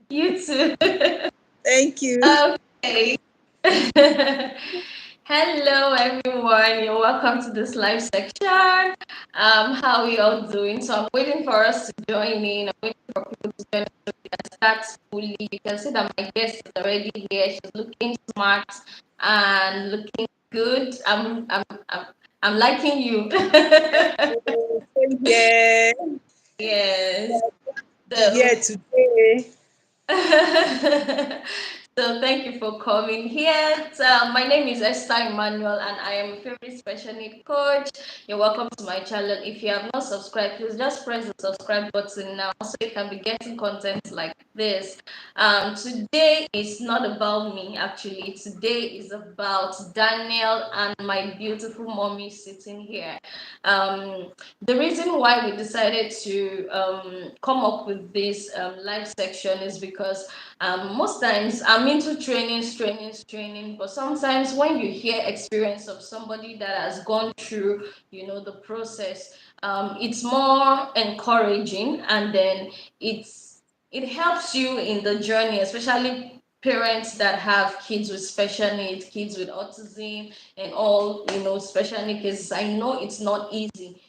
You too. Thank you. Okay. Hello, everyone. You're welcome to this live section. How are you all doing? So I'm waiting for us to join in. I'm waiting for people to join us so we can start fully. You can see that my guest is already here. She's looking smart and looking good. I'm liking you. Same here. Yes. Be So here today. So thank you for coming here. My name is Esther Emmanuel and I am a favorite special need coach. You're welcome to my channel. If you have not subscribed, please just press the subscribe button now so you can be getting content like this. Today is not about me actually. Today is about Daniel and my beautiful mommy sitting here. Um, the reason why we decided to come up with this live section is because most times I'm into training, but sometimes when you hear experience of somebody that has gone through, the process, it's more encouraging, and then it helps you in the journey, especially parents that have kids with special needs, kids with autism, and all, special need cases. I know it's not easy,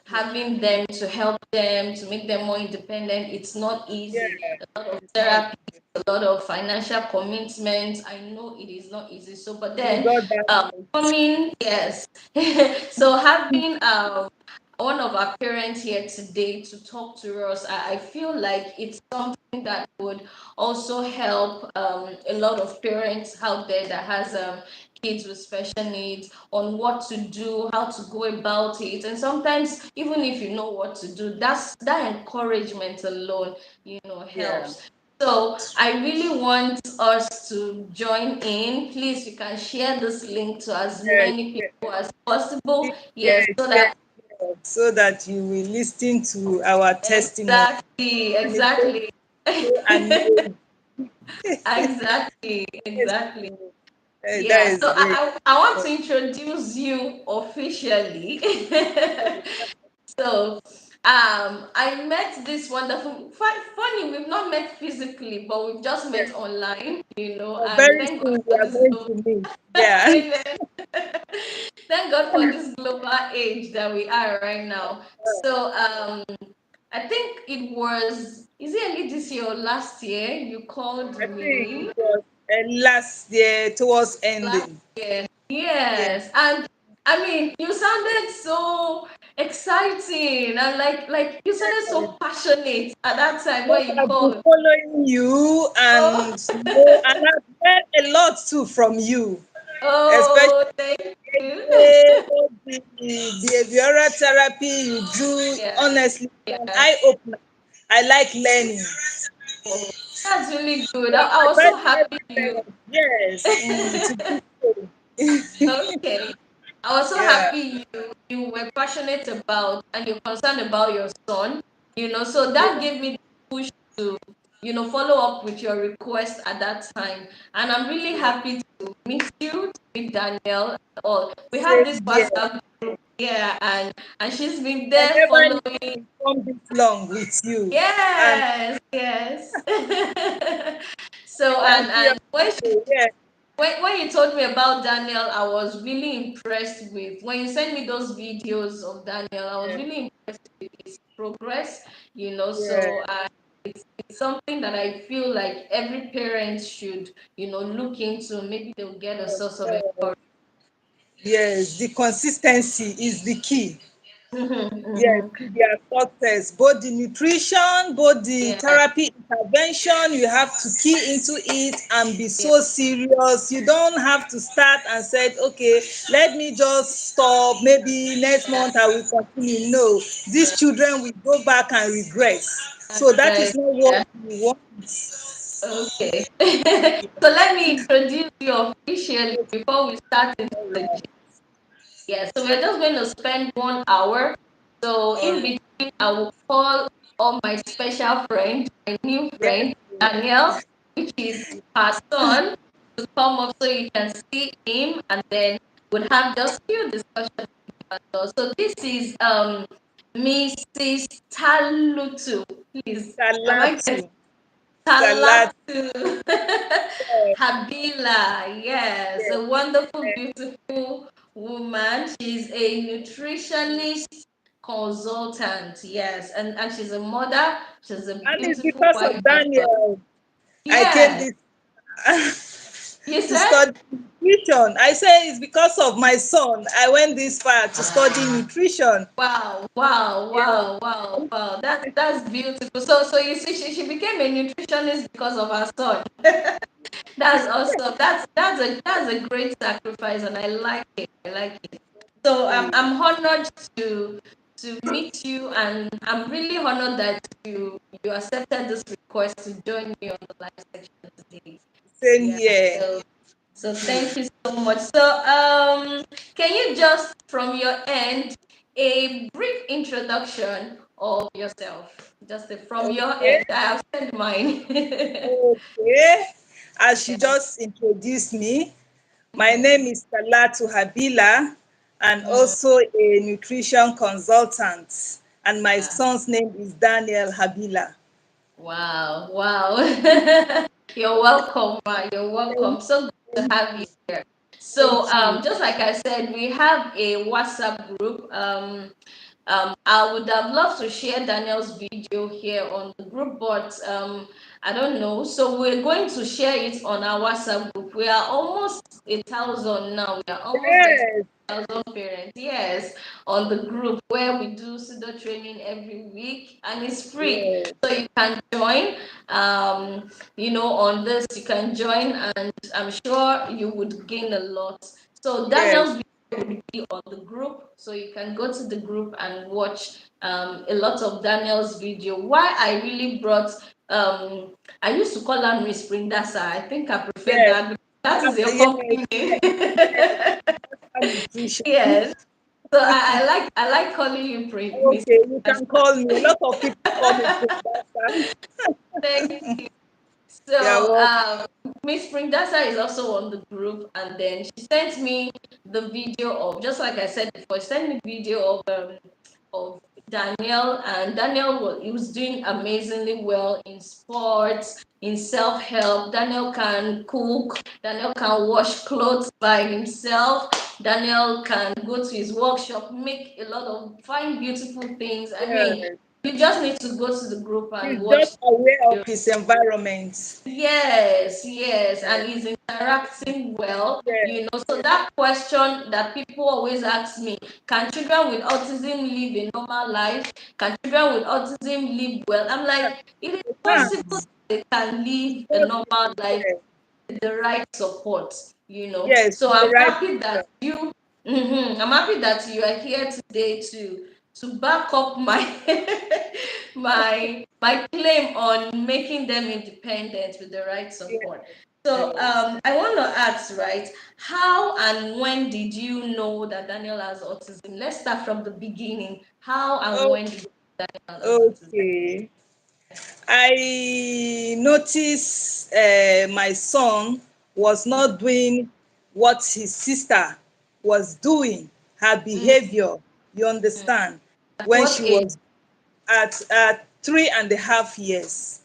having them to help them to make them more independent. It's not Yeah, easy. A lot of it's not. therapy, a lot of financial commitments. I know it is not easy. So, but You then, got that right. coming, yes. So having one of our parents here today to talk to us, I feel like it's something that would also help a lot of parents out there that has kids with special needs on what to do, how to go about it. And sometimes, even if you know what to do, that encouragement alone, Yeah. helps. So I really want us to join in. Please, you can share this link to as Yes, many yes, people as possible. Yes, yes, so yes, that yes. So that you will listen to our testimony. exactly, And it's going to exactly. be so amazing. Exactly, Yes, exactly. that Yeah, is so great. I want to introduce you officially. So, I met this wonderful, funny, we've not met physically, but we've just Yeah. met online, and Very thank God soon we for are this going global, to meet. Yeah. amen. Thank God for this global age that we are right now. So, I think it was, is it early this year or last year? You called I think it me was last year towards last ending. year. Yeah. Yes, and I mean, you sounded so exciting and like you sounded so passionate at that time Because when you I've been called. following you Oh, and I've heard a lot too from you, especially oh, thank you. all the behavioral therapy you do. Yeah, Honestly, it's an yeah. eye opener. I like learning. Oh, that's really good. So I'm I was so advising happy every you. parent, yes, to do so. Okay. I was so Yeah, happy you were passionate about and you're concerned about your son, so yeah, that gave me the push to, follow up with your request at that time. And I'm really yeah. happy to meet you, to meet Daniel and all. We have this Same here. WhatsApp group, yeah, and she's been I there never knew following. we come this long with you. And Yes, yes. So I can see and when she also, yeah, when you told me about Daniel, I was really impressed with when you sent me those videos of Daniel. I was yeah, really impressed with his progress, yeah. So it's something that I feel like every parent should, look into. Maybe they'll get a source of Yes, encouragement. yes, the consistency is the key. Mhm, Yes, mhm. to their success. Both the nutrition, both the Yeah, therapy intervention, you have to key into it and be yeah, so serious. You don't have to start and say, okay, let me just stop. Maybe next yeah, month I will continue. No, these yeah. children will go back and regress. And So that is right, not what yeah. we want. Okay. So let me introduce you officially before we start into All the. right. Yeah, so we're just going to spend 1 hour. So All in right. between, I will call on my special friend, my new Yes. friend, Daniel, which is her son, to come up so you can see him, and then we'll have just few discussions as well. So this is Mrs Talutu. Please, am I Talatu. getting Talatu. Talatu. Habila, yes, Yes, a wonderful, beautiful woman. She's a nutritionist consultant, yes, and she's a mother. She's a and it's beautiful because wife of as well. Daniel I came Yes, this you to said? study nutrition. I say it's because of my son. I went this far to study nutrition. Wow, wow, Yeah. wow, wow, wow. That's beautiful. So you see, she became a nutritionist because of her son. That's awesome. That's a great sacrifice, and I like it. I like it. So I'm honored to meet you, and I'm really honored that you accepted this request to join me on the live section today. Same Yeah. here. So thank you so much. So can you just from your end a brief introduction of yourself? Just from your Okay. end. I have sent mine. Okay. As you Yes. just introduced me, my name is Talatu Habila, and Mm, also a nutrition consultant. And my yeah. son's name is Daniel Habila. Wow, wow. You're welcome, Ma. You're Thank welcome. So good to thank have you. you here. So, Thank you. just like I said, we have a WhatsApp group. I would have loved to share Daniel's video here on the group, but I don't know. So we're going to share it on our WhatsApp group. We are almost 1,000 now. We are almost getting Yes, 1,000 parents. Yes, on the group where we do pseudo training every week, and it's free, yes, so you can join. On this you can join, and I'm sure you would gain a lot. So yes, Daniel's will be on the group, so you can go to the group and watch a lot of Daniel's video. Why I really brought I used to call her Miss Springdasa. I think I prefer yes. that. That is your Yes, company name. nutrition. Yes. So I like calling you Miss Okay, you can Springdasa. call me. A lot of people call me Princess. Thank you. So, Yeah, well, Miss Springdasa is also on the group, and then she sent me the video of, just like I said before, she sent me video of Daniel, and Daniel was doing amazingly well in sports, in self-help. Daniel can cook, Daniel can wash clothes by himself, Daniel can go to his workshop, make a lot of fine, beautiful things. I mean, yeah. you just need to go to the group and He's watch. just aware of his environment. Yes, yes, Yes, and he's interacting well, yes, So that question that people always ask me, can children with autism live a normal life? Can children with autism live well? I'm yeah, like, it is they possible can. they can live a Both normal ways, life yes, with the right support, yes, So with the I'm right happy people. that I'm happy that you are here today to back up my my claim on making them independent with the right Yes, support. So yes. I want to ask, right, how and when did you know that Daniel has autism? Let's start from the beginning. How and Oh, when did you know Daniel has autism? okay. I noticed my son was not doing what his sister was doing, her Mm, behavior, you understand, at when what she age? was at 3.5 years.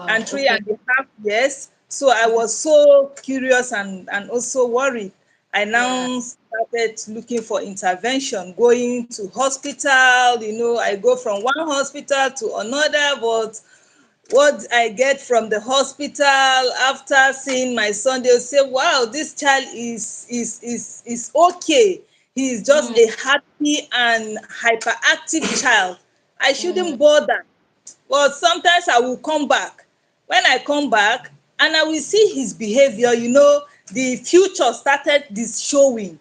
And Wow, three okay. and a half years. So I was so curious and also worried. I Yeah. now started looking for intervention, going to hospital. I go from one hospital to another, but what I get from the hospital after seeing my son, they'll say, wow, this child is okay. He is just Mm, a happy and hyperactive child. I mm, shouldn't bother. But sometimes I will come back. When I come back and I will see his behavior, the future started this showing.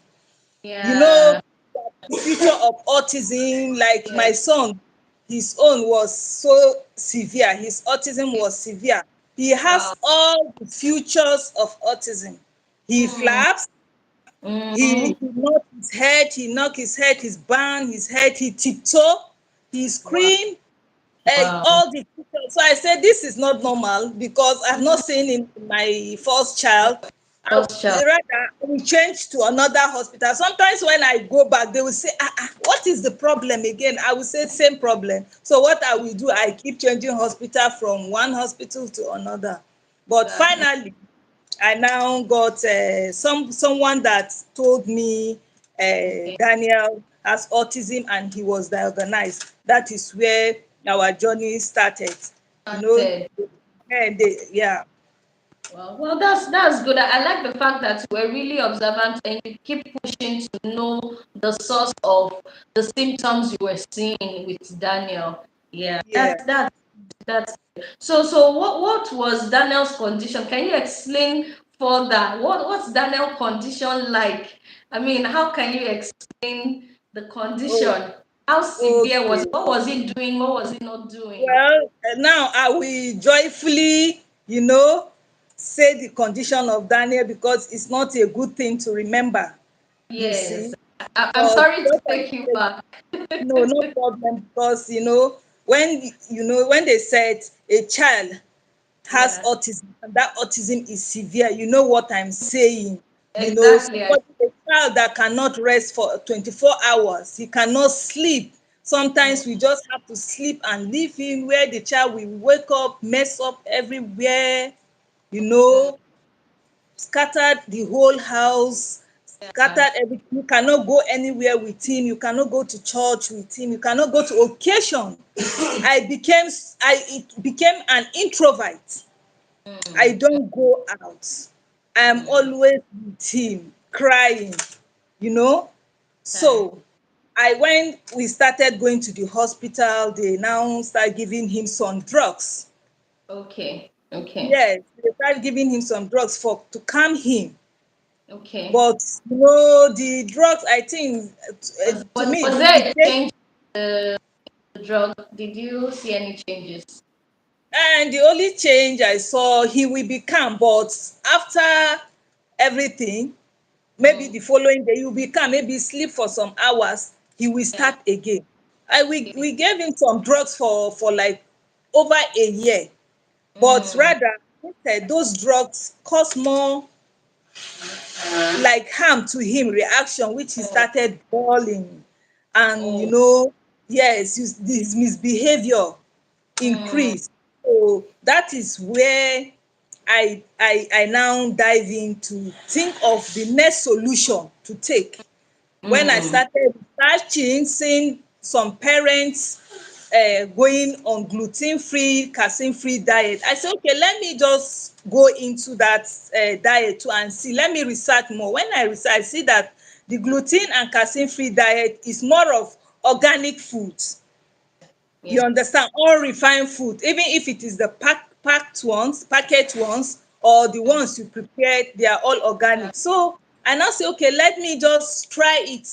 You know, yeah. the future of autism, like my Yes. son, his own was so severe. His autism was severe. He Wow. has all the features of autism. He Mm, flaps, he mm, knock his head, his bang his head, he tiptoe, he wow. scream, Wow. all the features. So I said, this is not normal because I've not seen in my first child. First child. Rather, we change to another hospital. Sometimes when I go back, they will say, what is the problem again? I will say, same problem. So what I will do, I keep changing hospital from one hospital to another. But Exactly. finally, I now got someone that told me Okay. Daniel has autism and he was diagnosed. That is where our journey started. You know, Started. yeah, Well, that's good. I like the fact that you were really observant and you keep pushing to know the source of the symptoms you were seeing with Daniel. Yeah, yeah. that's so what was Daniel's condition? Can you explain further? What's Daniel's condition like? I mean, how can you explain the Oh, condition? How severe was okay. it? What was he doing? What was he not doing? Well, now I will joyfully, say the condition of Daniel because it's not a good thing to remember, you Yes. see. I'm But sorry to what I take you say, back. no, no problem because when they said a child has Yeah, autism and that autism is severe, you know what I'm saying. exactly. Somebody, a child that cannot rest for 24 hours, he cannot sleep. Sometimes we just have to sleep and leave him where the child will wake up, mess up everywhere, you know, scattered the whole house, Yeah. scattered everything. You cannot go anywhere with him. You cannot go to church with him. You cannot go to occasion. It became an introvert. I Mm, don't go out. I'm mm, always with him, crying, you know. okay. So when we started going to the hospital, they now start giving him some drugs. Okay. Okay. Yes, they started giving him some drugs for to calm him. Okay. But the drugs, I think, to me, Was it there a takes. change in the drug? Did you see any changes? And the only change I saw, he will be calm, but after everything, maybe Mm, the following day, he will be calm, maybe sleep for some hours, he will yeah. start again. I Okay. we gave him some drugs for like over a year, but Mm, rather instead those drugs cause more like harm to him, reaction, which he oh, started bawling. And oh. yes, his misbehavior Mm, increased. So that is where I now dive in to think of the next solution to take. When I mm, started searching, seeing some parents going on gluten-free, casein-free diet, I said, okay, let me just go into that diet too and see. Let me research more. When I research, I see that the gluten and casein-free diet is more of organic foods. You yeah. understand? All refined food, even if it is the packed ones, packet ones, or the Mm, ones you prepared, they are all yeah. organic. So I now say, okay, let me just try it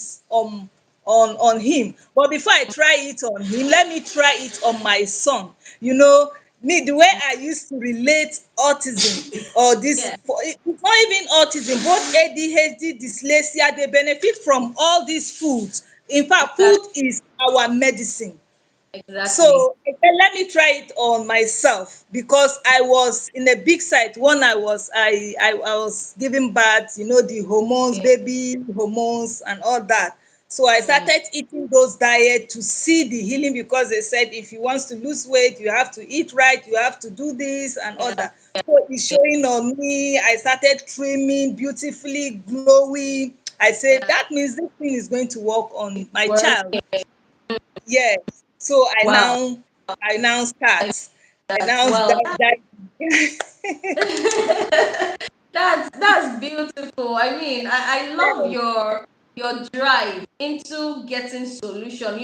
on him. But before I try it on him, let me try it on my son. You know, me, the way I used to relate autism or this, Yeah. it's not even autism, both ADHD, dyslexia, they benefit from all these foods. In fact, food Exactly. is our medicine. Exactly. So I said, let me try it on myself because I was in a big site when I was giving birth, the hormones, Okay. baby hormones and all that. So I Mm, started eating those diets to see the healing because they said if you want to lose weight, you have to eat right, you have to do this and all yeah. that. So it's showing on me. I started trimming beautifully, glowing. I said Yeah. that means this thing is going to work on my child. Working. Yes. So Wow. I now I, start. I that now well. that. That's beautiful. I mean, I love Yes, your drive into getting solution.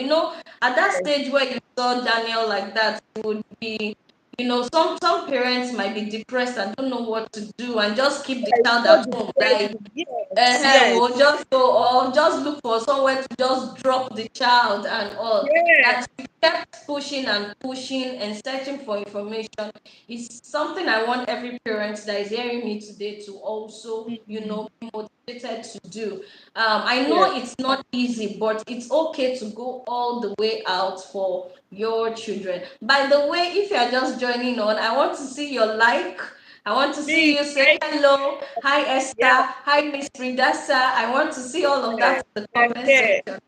At that yes. stage where you saw Daniel like that, it would be, some parents might be depressed and don't know what to do and just keep the It's child so at home. Like, depressing. Yes, yes, we'll just go or just look for somewhere to just drop the child and all. yes, That you kept pushing and pushing and searching for information is something I want every parent that is hearing me today to also, be motivated to do. I yes. know it's not easy, but it's okay to go all the way out for your children. By the way, if you are just joining on, I want to see your like I want to see Please, you say hello. Hi, Esther. yeah, Hi, Miss Brindasa. I want to see all of that in the yeah, comment yeah, section.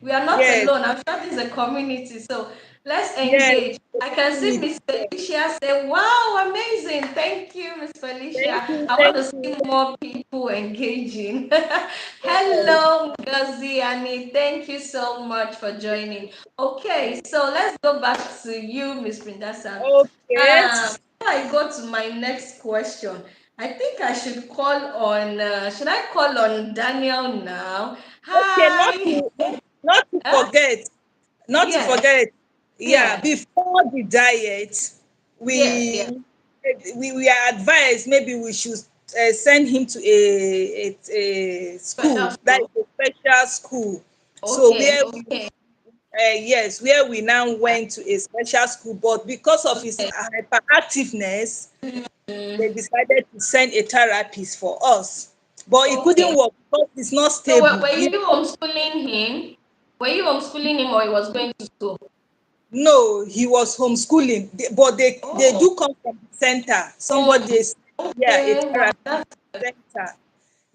We are not yes, alone. I'm sure this is a community. So let's yes. engage. I can see Please, Miss yes. Felicia say, wow, amazing. Thank you, Miss Thank Felicia. you, I want thank to you. see more people engaging. Yes. Hello, Ngozi Annie. Thank you so much for joining. Okay, so let's go back to you, Miss Brindasa. Okay. Before I go to my next question, I think I should call on, should I call on Daniel now? Okay, Hi. not to Huh? forget, not to Yeah, forget. Yeah, yeah, before the diet, yeah, yeah. we we are advised maybe we should send him to a Special school, that school. is a special school. So Okay, okay, yes, where we now went to a special school, but because of his okay. hyperactiveness, they Mm, decided to send a therapist for us. But it couldn't okay. work because it's not So were, stable. were you homeschooling him? Were you homeschooling him or he was going to school? No, he was homeschooling, but they Oh, do come from the center. home. Somebody is, yeah, a Okay, wow, therapist that's center.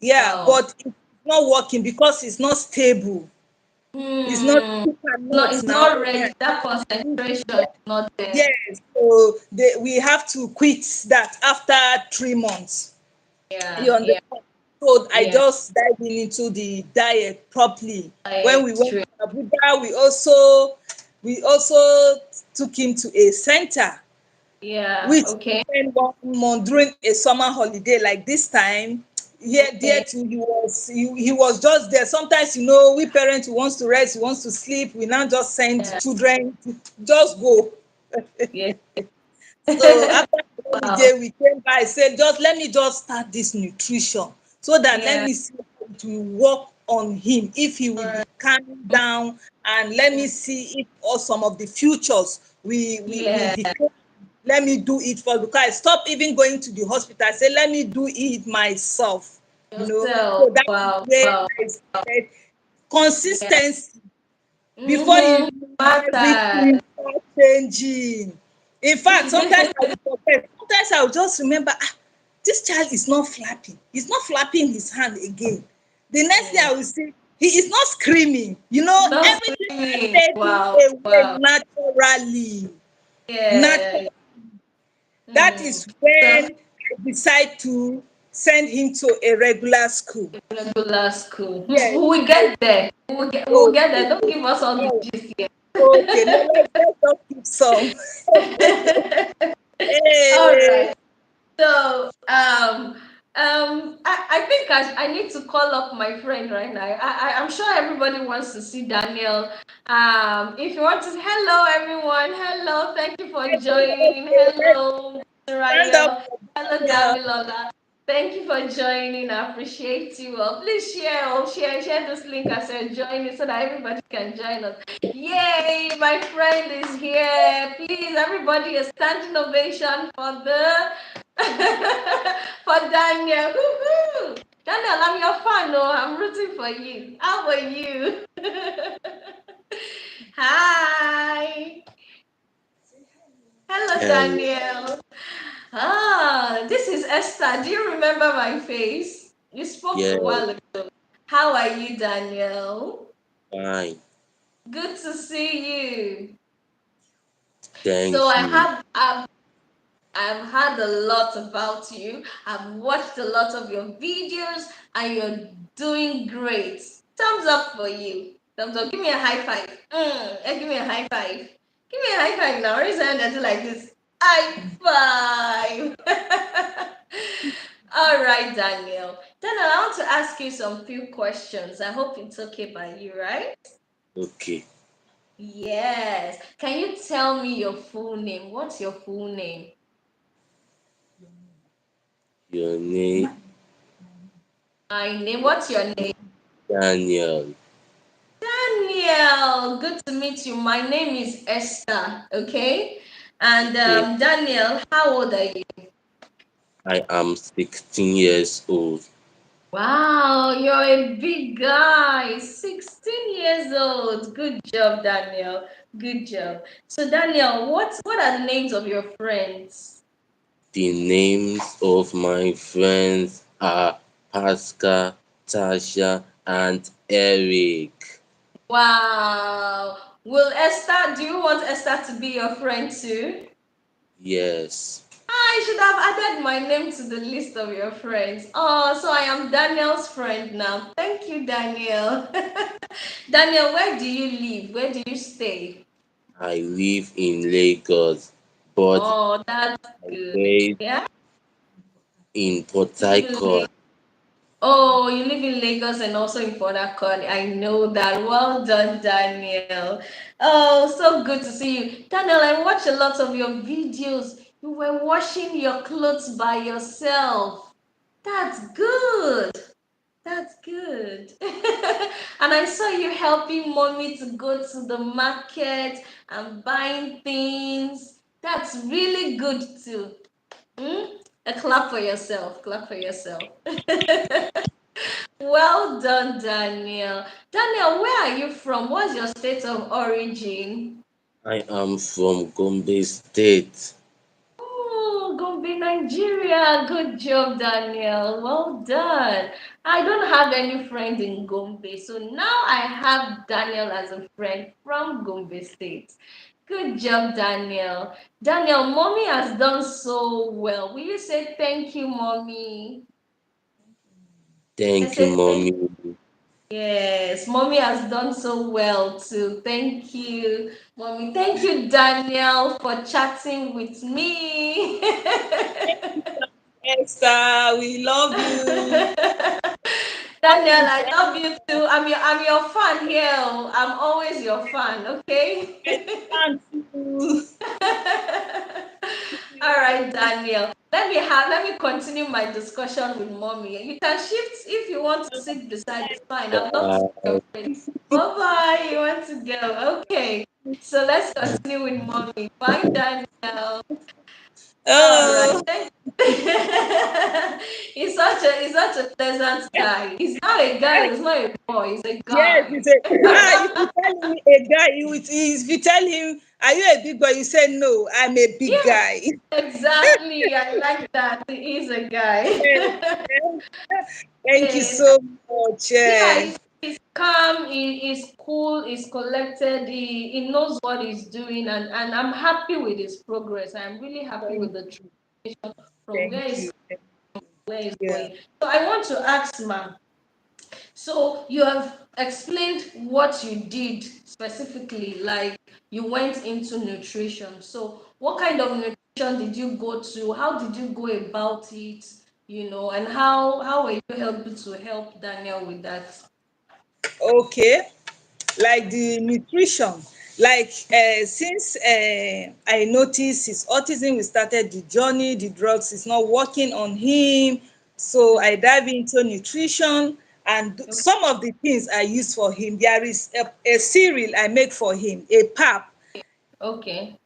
Yeah, wow. but it's not working because it's not stable. It's not, Hmm. you No, cannot it's now. not Yeah, ready. That concentration is not there. yes. So we have to quit that after 3 months. You Yeah, yeah, understand? So I yeah. just dived into the diet properly. When I we went true. to Abuja, we also took him to a center, Yeah, which okay, spent 1 month during a summer holiday like this time. Here, there okay. too, he was just there. Sometimes, we parents who wants to rest, who wants to sleep, we now just send Yeah, children to just go. yes. So after the Wow. holiday, we came by, said, just let me just start this nutrition so that let Yeah. me see how it will work on him, if he will be Alright. calming down, and let me see if or some of the futures we Yeah. declare. Let me do it for, because I stopped even going to the hospital. I said, let me do it myself. Yourself. So that is Wow. where Wow. I started Yeah. consistency. Before you Mm-hmm. know, Matters. everything start changing. In fact, sometimes I will forget. Sometimes I will just remember, this child is not flapping. He's not flapping his hand again. The next day Mm. I will say, he is not screaming. No Everything screaming. started Wow. away Wow. naturally. Yeah. Naturally. That Mm. is So when I decide to send him to a regular school. regular school. Hmm. Yes, We will I get there. We will get okay. there. Don't give us all the gist here. Okay, no, let's just keep some. All Hey, right. So, I think I need to call up my friend right now. I'm sure everybody wants to see Daniel. If you want to, hello everyone. Hello, thank you for joining. okay, let's Hello, stand up Raya. for Hello, Daniel. Damilola. Thank you for joining. I appreciate you all. Please share this link as you're joining so that everybody can join us. Yay, my friend is here. Please, everybody, a standing ovation for the for Daniel. Woo-hoo. Daniel, I'm your fan. No, I'm rooting for you. How are you? Hi. Hello, Hello. Daniel. This is Esther. Do you remember my face? You spoke Yeah, a while ago. How are you, Daniel? fine. Good to see you. So Thank you. I've heard a lot about you. I've watched a lot of your videos, and you're doing great. Thumbs up for you. Thumbs up. Give me a high five. Give me a high five. Give me a high five now. Raise your hand and do like this. High five. All right, Daniel. Daniel, I want to ask you some few questions. I hope it's okay by you, right? Okay. Yes. Can you tell me your full name? What's your full name? Your name My name. What's your name? Daniel. Daniel. Good to meet you. My name is Esther. Okay. And Okay. Daniel, how old are you? I am 16 years old. Wow, you're a big guy. 16 years old. Good job, Daniel. Good job. So, Daniel, what are the names of your friends? The names of my friends are Pascal, Tasha, and Eric. Wow. Do you want Esther to be your friend too? Yes, I should have added my name to the list of your friends. Oh, so I am Daniel's friend now. Thank you, Daniel. Daniel, where do you live? Where do you stay? I live in Lagos, but Oh, that's I good. based Yeah, in Port you live in Harcourt. Lagos. Oh, you live in Lagos and also in Port Harcourt. I know that. Well done, Daniel. Oh, so good to see you. Daniel, I watch a lot of your videos. You were washing your clothes by yourself. That's good. That's good. And I saw you helping mommy to go to the market and buying things. That's really good too. Hmm? A clap for yourself. Clap for yourself. Well done, Daniel. Daniel, where are you from? What's your state of origin? I am from Gombe State. Oh, Gombe, Nigeria. Good job, Daniel. Well done. I don't have any friend in Gombe, so now I have Daniel as a friend from Gombe State. Good job, Daniel. Daniel, mommy has done so well. Will you say thank you, mommy? I Thank you, said thank. mommy. Yes, mommy has done so well too. Thank you, mommy. Thank you, Daniel, for chatting with me. Esther, we love you. Love Daniel, you, I Daniel. love you too. I'm your fan here. Oh. I'm always your fan, okay? Thank you. All right, Daniel. Let me continue my discussion with mommy. You can shift if you want to sit beside, it's fine. I'd love to be your Bye. friend. Bye-bye. You want to go? Okay. So let's continue with mommy. Bye, Daniel. All right. Oh, He's such a pleasant guy. He's not a guy. He's not a boy. He's a yes, guy. he said, if you tell him a guy, if you tell him, are you a big boy? You say, no, I'm a big Yeah, guy. exactly. I like that. He is a guy. Yes. Thank you Yes. so much. Yeah, he's calm, he's cool, he's collected, he knows what he's doing, and I'm happy with his progress. I'm really happy with Thank the you. transition from Thank you. where he's Yeah. going. So I want to ask, ma'am. So you have explained what you did specifically, like you went into nutrition. So what kind of nutrition did you go to? How did you go about it? And how were you able to help Daniel with that? Okay. Like the nutrition, like since I noticed his autism, we started the journey. The drugs is not working on him, so I dive into nutrition, and some of the things I use for him. There is a cereal I make for him, a pap. Okay.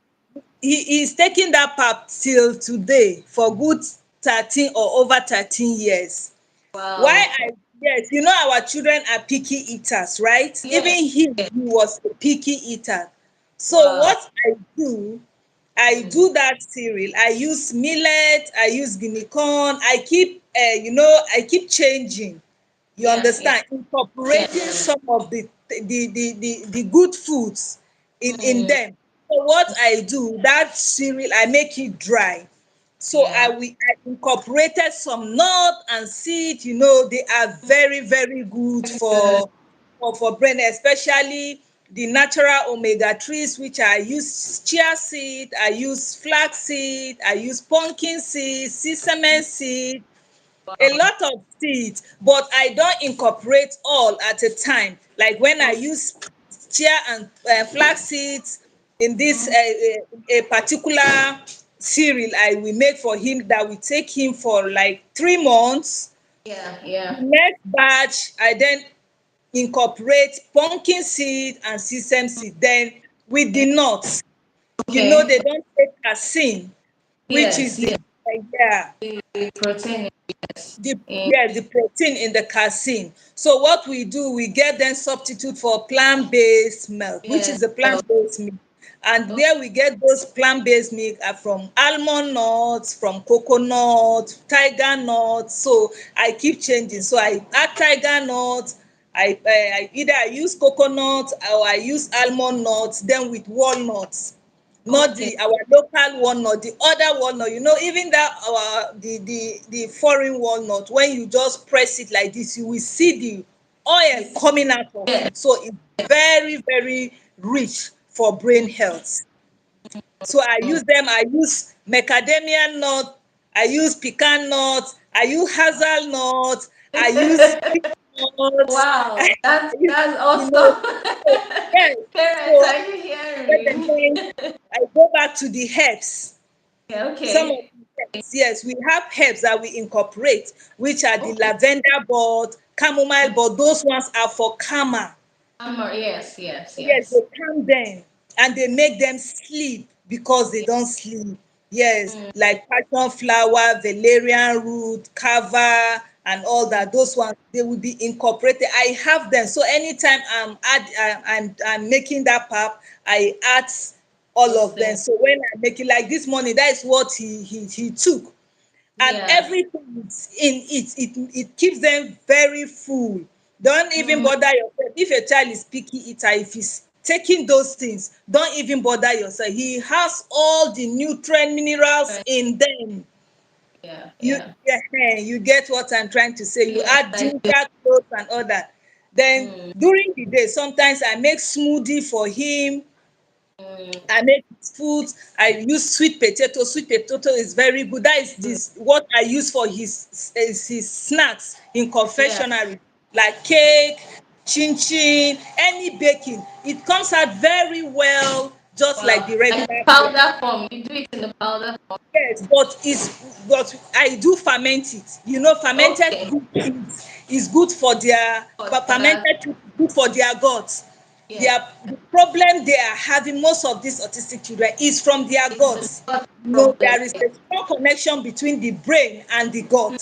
He is taking that pap till today for good 13 or over 13 years. Why Wow. I Yes, our children are picky eaters, right? Yes. Even he was a picky eater. So Wow. what I Mm. do that cereal. I use millet, I use guinea corn. I keep changing. You Yeah. Yeah. understand? Yeah. Incorporating some of the good foods in Mm. them. So what I do, that cereal, I make it dry. So Yeah. I incorporated some nut and seed. They are very, very good Good. for brain, especially the natural omega 3s, which I use chia seed, I use flax seed, I use pumpkin seed, sesame seed, a Wow. lot of seeds, but I don't incorporate all at a time. Like when I Okay. use chia and flax seeds in this Mhm. a particular cereal I will make for him, that will take him for like 3 months. Yeah. The Yeah. next batch I then incorporate pumpkin seed and sesame seed. Then with the nuts, Okay. they don't take casein, which is Yes. the Yes. yeah, The protein. Yes. Eh, the protein in the casein. So what we do, we get them substitute for plant-based milk, which yes. is the plant-based milk, And Okay. where we get those plant-based milk are from almond nuts, from coconut, tiger nuts. So I keep changing. So I add tiger nuts. I either I use coconut or I use almond nuts, then with walnuts, not Okay. the our local walnut, the other walnut. Even that our the foreign walnut, when you just press it like this, you will see the oil It's, coming out of yeah. it. So it's very, very rich for brain health. So I use them. I use macadamia nut. I use pecan nut. I use hazelnut. I use peanut. Wow, I use, that's you know, awesome. so, yes. Parents, So are you then hearing? I go back to the herbs. Yeah, Some of okay. the herbs, yes, we have herbs that we incorporate, which are the Okay. lavender bud, chamomile bud. Those ones are for calmer. Yes, yes, Yes, they yes. calm them and they make them sleep because they don't sleep. Yes, Mm, like passion flower, valerian root, kava, and all that. Those ones they will be incorporated. I have them, so anytime I'm making that pap, I add all those of them. things. So when I make it like this morning, that is what he took, and Yes. everything is in it. It keeps them very full. Don't even Mm, bother yourself. If a child is picky eater, if he's taking those things, don't even bother yourself. He has all the nutrient minerals right. in them. Yeah, You yeah. yeah, you get what I'm trying to say. You Yes, add I ginger, do. cloves, and all that. Then Mm, during the day, sometimes I make smoothie for him. mm, I make fruit. I use sweet potato. Sweet potato is very good. That is good. this what I use for his snacks in Yeah. confectionery, like cake, chin chin, any baking. It comes out very well, just like Wow. the And regular bread. powder form. You do it in the powder form. Yes, but I do ferment it. Fermented Okay. good things is good for their For fermented that. food is good for their guts. Yes. The problem they are having, most of these autistic children, is from their It's the guts. gut problem. There is Yeah. a strong connection between the brain and the gut.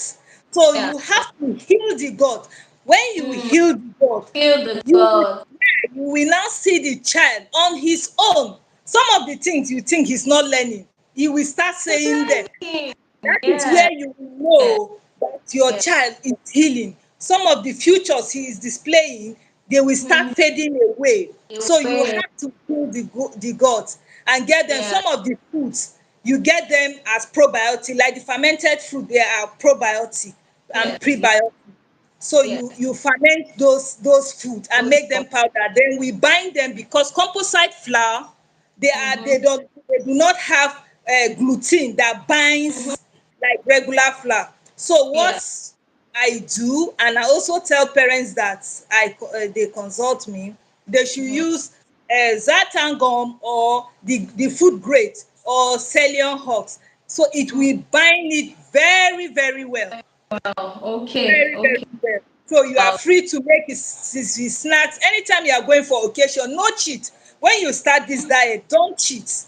So Yeah. you have to heal the gut. When you Mm, heal the gut, feel the you will, gut. yeah, you will now see the child on his own. Some of the things you think he's not learning, he will start saying them. Learning. That is Yeah. where you will Yeah. know that your Yeah. child is healing. Some of the futures he is displaying, they will start Mm, fading away. you So you way. have to heal the gut and get them. Yeah. Some of the foods, you get them as probiotic, like the fermented fruit, they are probiotic and Yes. Yes. prebiotic. So Yes. you ferment those food and Those make them form. powder. Then we bind them because composite flour, Mm-hmm. they do not have gluten that Mm-hmm. binds like regular flour. So Yeah. what I do, and I also tell parents that they consult me, they should Mm-hmm. use Zartan gum or the food grade or Celion Hawks. So it will bind it very, very well. Wow. Okay. Very, very Okay. well. So you are Wow. free to make his snacks anytime you are going for occasion. No cheat. When you start this diet, don't cheat.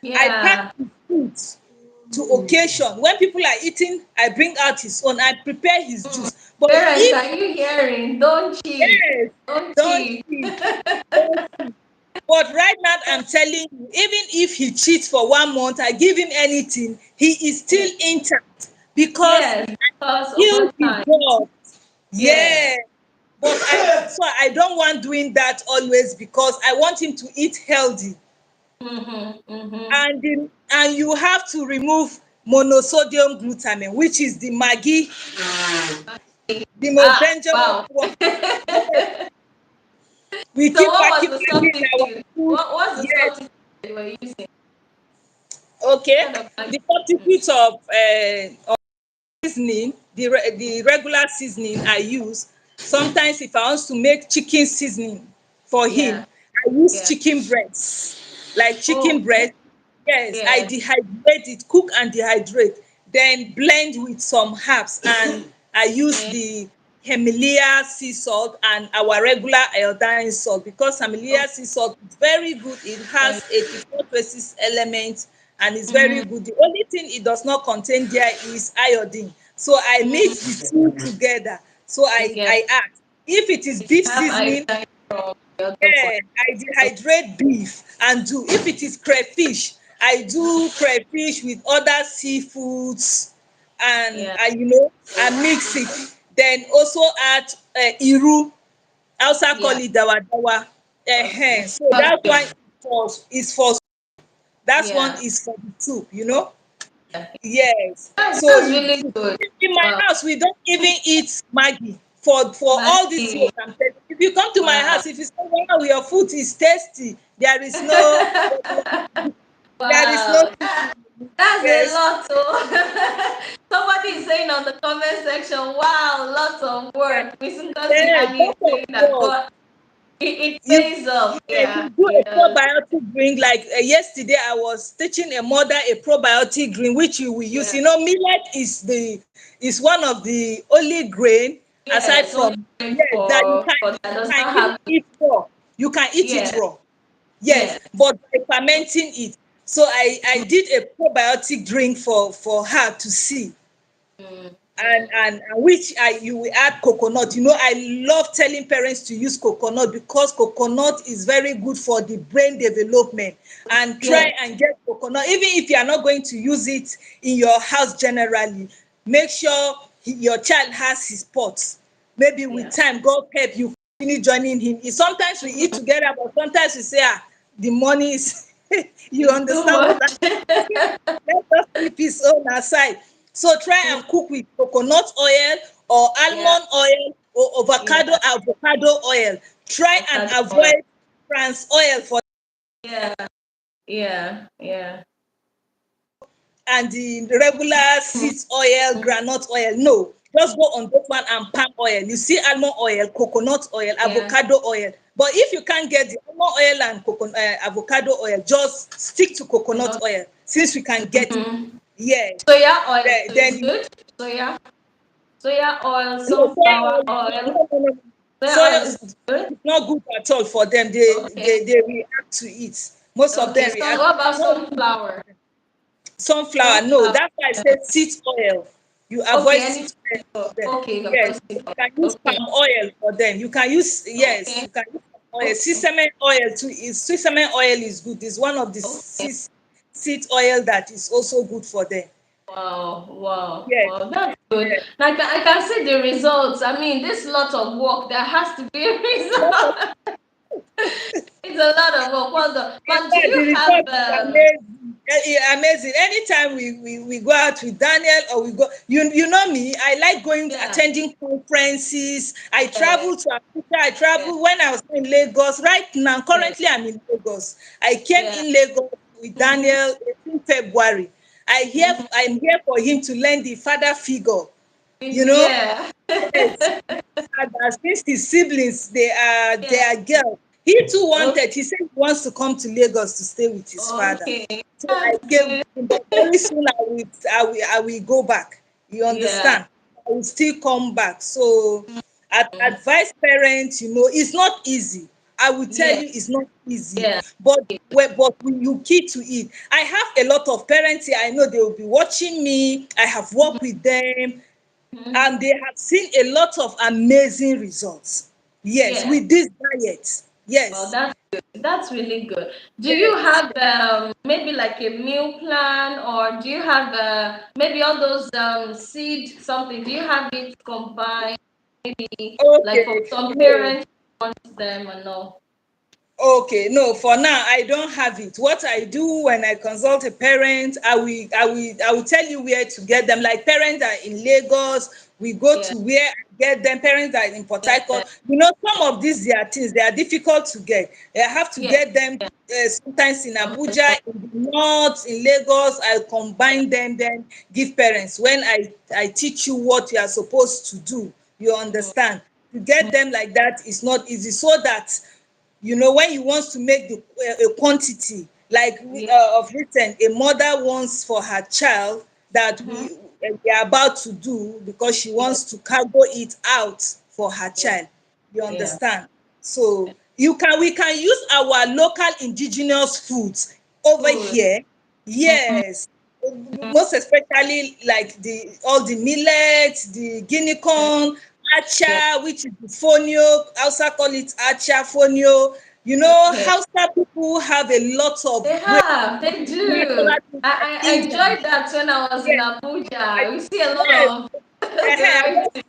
I pack Yeah. his food to occasion. When people are eating, I bring out his own. I prepare his Mm. juice. But Parents, if are you hearing? Don't cheat. yes, Don't don't cheat. cheat. Don't cheat. But right now, I'm telling you, even if he cheats for 1 month, I give him anything, he is Yeah. still intact because Yes. Because heal over the time. God. Yes. Yeah. But I don't want doing that always because I want him to eat healthy. Mm-hmm. Mm-hmm. And you have to remove monosodium glutamate, which is the Maggi, the most Ah, dangerous wow. one. Yes, we So keep what packing was the Maggi in our substitute? food. What's the Yes, substitute you were using? okay. Kind of like The substitute of seasoning, the regular seasoning I use. Sometimes if I want to make chicken seasoning for him, yeah, I use yeah. chicken breasts, like Oh, chicken breast. Yes, I yeah. dehydrate it, cook and dehydrate, then blend with some herbs, and I use Okay. the Himalaya sea salt and our regular iodine salt because Oh, Himalaya sea salt is very good. It very. has 84 traces elements and it's very Mm-hmm. good. The only thing it does not contain there is iodine. So I Mm-hmm. mix the two together. So Together. I add. If it is You beef have seasoning, iodine from. Your dog for Yeah, I dehydrate beef and do, if it is crayfish, I do crayfish with other seafoods, and yeah, I mix it. Then also add iru, Hausa call yeah. it dawa dawa. Okay. So that one is for that one Yeah, is for the soup. yeah. Yes. So That's really good. in my Wow. house, we don't even eat Maggie for all these Maggie. years. If you come to my Wow. house, if you say, wow, your food is tasty, there is no Wow. That's a yes. lot. Oh. Somebody is saying on the comment section, wow, lots of work. Miss Ngozi Yes, Annie is lots of saying that work. God, it You pays off. you Yeah, do a it does. probiotic drink. Like yesterday I was teaching a mother a probiotic drink which you will use. Yeah. Millet is one of the only grain, Yeah, aside it's only from, meant yes, that you for that does can not even have eat raw. You can eat it yeah, raw. Yes, yeah. but by fermenting it. So I did a probiotic drink for her to see, Mm, mm. and which you will add coconut. I love telling parents to use coconut because coconut is very good for the brain development. And try Yeah, and get coconut, even if you are not going to use it in your house generally. Make sure your child has his pots. Maybe with yeah. time, God help you continue joining him. Sometimes we eat together, but sometimes we say, the money is you It's too understand what much. let us keep his own aside. So try and cook with coconut oil or Yeah, almond oil or yeah. avocado oil. Try and Avocado oil. avoid trans oil for Yeah, yeah, yeah. and the regular seed oil, groundnut oil. No, just go on this one and palm oil. You see almond oil, coconut oil, Yeah. avocado oil. But if you can't get the almond oil and avocado oil, just stick to coconut oil since we can get it. Mm-hmm. Yeah. Soya oil is Then good. Soya oil, no, soya sunflower oil is not, oil. no, no, no. Soya Soya oil is good. is not good at all for them. They, Okay. they, they react to it. Most of Okay. them So react. what about It's not good sunflower? for them. Sunflower, no. Sunflower. That's why I said seed oil. You avoid Okay, any seed oil for them. okay, you Yes, avoid you seed oil. can use Okay. palm oil for them. You can use, yes, Okay. you can use palm oil. Okay. Sesame oil too. Sesame oil is good. It's one of the Okay. seed oil that is also good for them. Wow, wow, Yes, wow. That's good. yes. Like I can see the results. I mean, this lot of work, there has to be a Lot of result. It's a lot of work. Well done. In But do fact, you the have result is amazing. Amazing. Anytime we go out with Daniel or we go, you know me, I like going yeah, attending conferences. I yeah, travel to Africa. I yeah, travel when I was in Lagos. Right now, yeah, currently I'm in Lagos. I came yeah. in Lagos with Mm-hmm, Daniel 18 February. mm-hmm. I'm here for him to learn the father figure. You know, Yeah. yes, since his siblings they Yeah. are girls. He too Okay. wanted. He said he wants to come to Lagos to stay with his father. Okay. So I That's came with good. him, but very soon I will go back. You Yeah. understand? I will still come back. So advise parents, it's not easy. I will tell Yeah. you it's not easy. Yeah. But you key to it. I have a lot of parents here. I know they will be watching me. I have worked with them Mm-hmm. and they have seen a lot of amazing results. Yes, Yeah. with this diet. Well, Yes, that's good. That's really good. Do you yes. have maybe like a meal plan, or do you have maybe all those seed something? Do you have it combined? Maybe like for Okay, some no. parents want them or no? Okay, no, for now I don't have it. What I do when I consult a parent, I will tell you where to get them. Like parents are in Lagos, we go Yeah. to where I get them. Parents are in Port Yeah. Harcourt. Some of these they are things they are difficult to get. I have to Yeah. get them Yeah. sometimes in From the Abuja, north. in the north, in Lagos. I Yeah. combine them, then give parents. When I teach you what you are supposed to do, you understand. To get them like that is not easy. So that when you want to make a quantity, like Yeah. of recent, a mother wants for her child that Mm-hmm. we are about to do because she Yeah. wants to cargo it out for her Yeah. child. You Yeah. understand? So we can use our local indigenous foods over Good. here. Mm-hmm. Yes, most especially like the all the millet, the guinea corn, Yeah. acha, which is fonio. Hausa call it acha, fonio. You know, Okay. Hausa people have a lot of They great have, they do. natural things like I ginger. enjoyed that when I was in Yes, I, Abuja. We see a lot yes, of I varieties.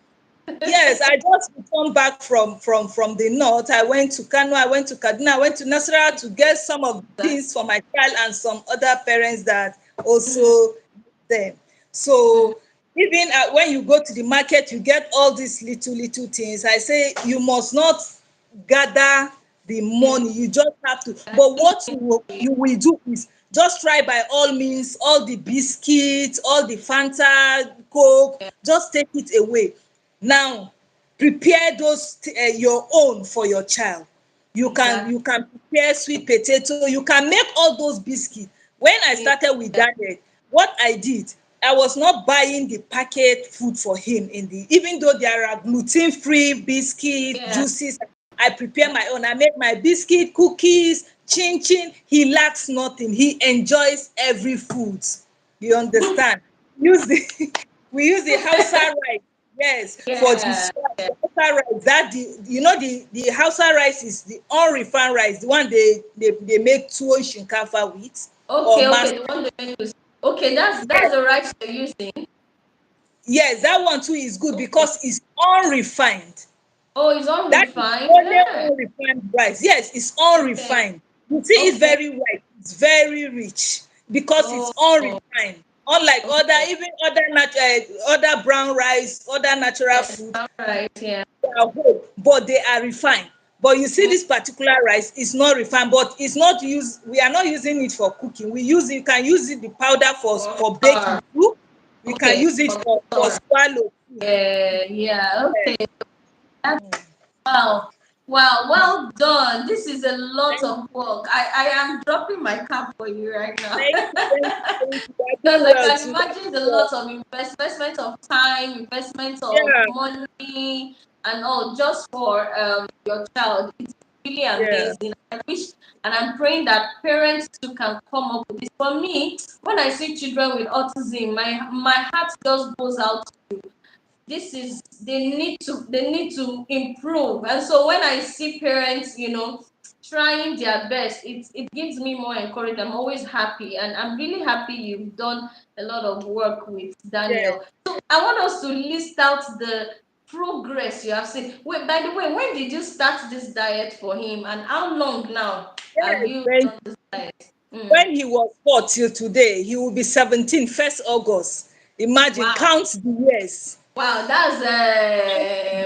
yes, I just returned back from the north. I went to Kano, I went to Kaduna, I went to Nasarawa to get some of the things for my child and some other parents that also them. So even when you go to the market, you get all these little things. I say you must not gather the money. You just have to. But what you will do is just try by all means all the biscuits, all the Fanta, Coke. Just take it away. Now, prepare those your own for your child. Exactly. You can prepare sweet potato. You can make all those biscuits. When I started with Daniel, what I did, I was not buying the packet food for him in the even though there are gluten-free biscuit Yeah. juices. I prepare my own. I make my biscuit, cookies, chin chin. He lacks nothing. He enjoys every food. You understand? Use the we use the Hausa rice. Yes, for the Yeah. swag, the Hausa rice. That the Hausa rice is the unrefined rice, the one they make tuwo shinkafa with or Okay, mas. okay. The one they make to okay, that's Yes, the rice you're using. yes, that one too is good Okay. because it's unrefined. Oh, it's That is unrefined. only Yeah. unrefined rice. Yes, it's Okay. unrefined. You see, it's Okay. very white. It's very rich because it's Oh, unrefined. Unlike other, okay. even other brown rice, other natural Yes. food, All right. Yeah. they are whole, but they are refined. But you see, Mm, this particular rice is not refined, but it's not used. We are not using it for cooking. We use it. You can use it the powder for baking flour. too. We can Okay. use it for Flour. swallow too. Yeah. Yes. Okay. That's Mm. wow. Wow. Mm. Well done. This is a lot Thank of work. I am dropping my cap for you right now. thank you. I Because do I well can too. imagine the Well. lot of investment of time, investment of Yeah, money, and all just for your child. It's really yeah, amazing. I wish, and I'm praying that parents too can come up with this. For me, when I see children with autism, my heart just goes out. This is they need to improve, and so when I see parents, trying their best, it gives me more encouragement. I'm always happy, and I'm really happy you've done a lot of work with yes, Daniel. So I want us to list out the progress you have seen. Wait, by the way, when did you start this diet for him, and how long now have yes. you When done this diet? when he was 4 till today, he will be 17, 1st August. Imagine, Wow. count the years. Wow, that's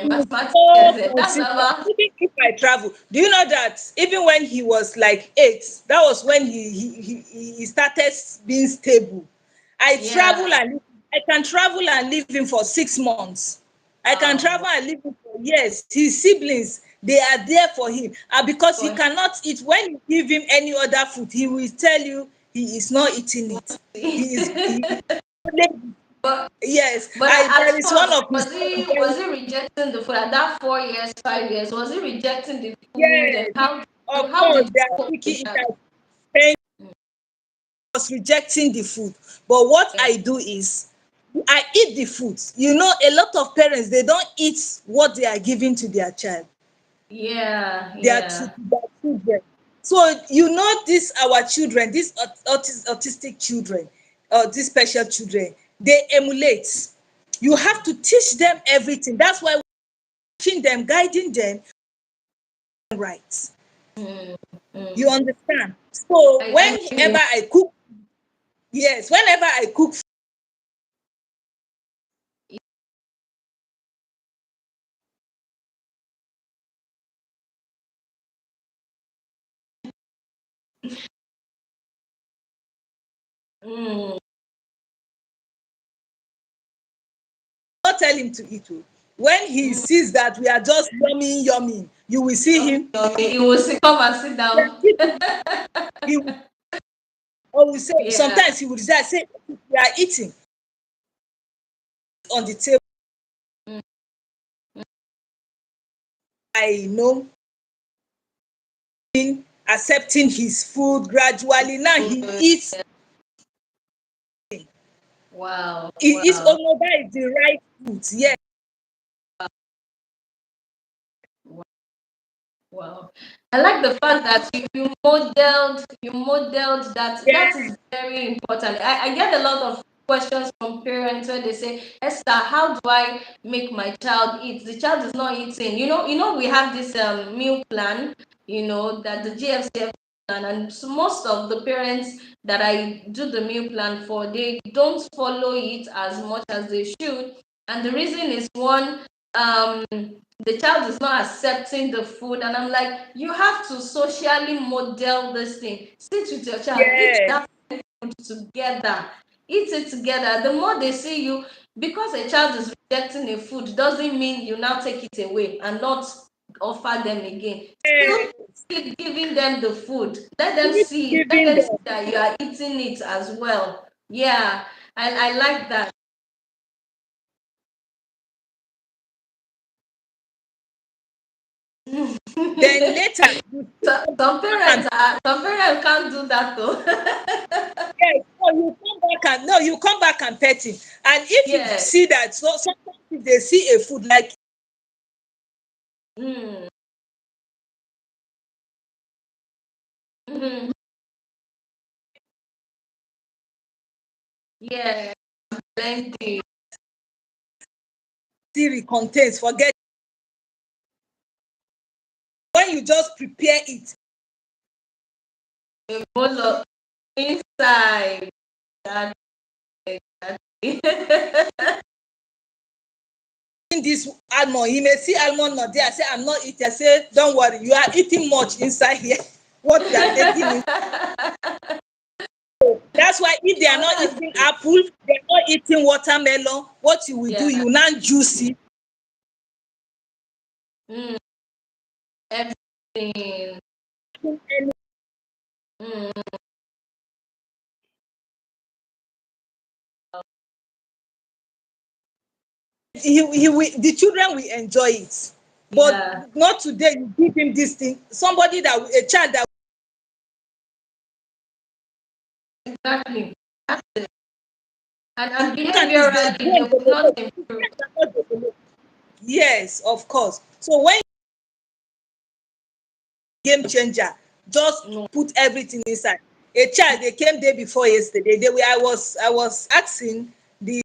He's mathematics. so That's consistent. about Even if I travel, do you know that even when he was like 8, that was when he started being stable. yeah. I can travel and leave him for 6 months. I can Wow. travel and leave him for years. His siblings, they are there for him. And because he Boy. cannot eat, when you give him any other food, he will tell you he is not eating it. He but yes. but at There is one first, of his was he rejecting the food at that 4 years, 5 years? Was he rejecting the food, and yes, of how course, did they you are cope with picky that? eaters. He was rejecting the food. But what Yeah, I do is I eat the food. You know, a lot of parents, they don't eat what they are giving to their child, yeah, to yeah. their children. So you know, these our children, these autistic children, these special children, they emulate. You have to teach them everything. That's why teaching them, guiding them right. Mm, You mm. understand? So I get whenever you. I cook, yes, whenever I cook, Mm. not tell him to eat. Oh. When he sees that we are just yummy, you will see him. You will come and sit We are down. eating. He will, or we say Yeah. sometimes he will say we are eating on the table. Mm. I know accepting his food gradually. Now he Good. eats. Wow. He eats. Oh Wow. no, that is the right food. Yes. Wow. I like the fact that you modeled that. Yeah. That is very important. I get a lot of questions from parents when they say, Esther, how do I make my child eat? The child is not eating. We have this meal plan, that the GFCF plan, and so most of the parents that I do the meal plan for, they don't follow it as much as they should. And the reason is one, the child is not accepting the food, and I'm like, you have to socially model this thing. Sit with your child, eat Yes. that food together, eat it together. The more they see you, because a child is rejecting a food doesn't mean you now take it away and not offer them again. Still Yes. keep giving them the food. Let them Keep see it. Let giving them see them. that you are eating it as well. Yeah, I like that. Then later, you So, come back and some parents can't do that though. yes, no, you come back and no, you come back and pet him. And if you Yeah. see that, so sometimes if they see a food like Mm. Mm-hmm. Yeah. Plenty. cereal contains, forget when you just prepare it. A bowl of inside. That, that. In this almond, he may see almond not there. I say, I'm not eating. I say, don't worry, you are eating much inside here. What you are taking in. That's why if they are Oh, not that's eating good. apple, they are not eating watermelon, what you will do, Yeah. you now juice it. Mm. Everything. Mm. The children will enjoy it. But Yeah. not today, you give him this thing. Somebody that, a child that Exactly. That's it. And look at this, they behaviorally, they brain will not develop. The improve. brain cannot develop. Yes, of course. So when game changer, just No. put everything inside. A child, they came day before yesterday. I was asking the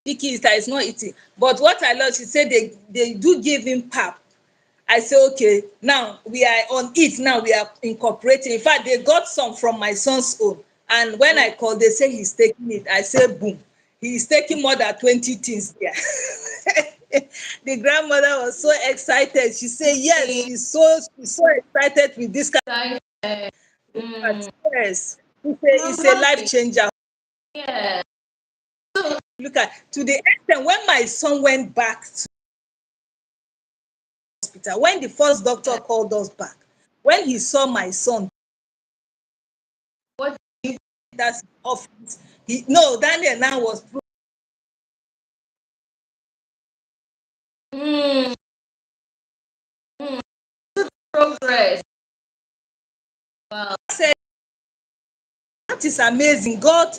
kids that is not eating. But what I love, she said they do give him pap. I say, okay, now we are on it. Now we are incorporating. In fact, they got some from my son's own. And when I called, they say he's taking it. I say, boom. He's taking more than 20 things there. The grandmother was so excited. She said, yes, she's so excited with this kind Excited. of Mm. yes. It's I'm a life happy. changer. Yeah. So, Look at to the extent when my son went back to the hospital, when the first doctor yeah. called us back, when he saw my son, What? that's office. No, Daniel now was Mm. Mm. Progress. Wow. said that is amazing. God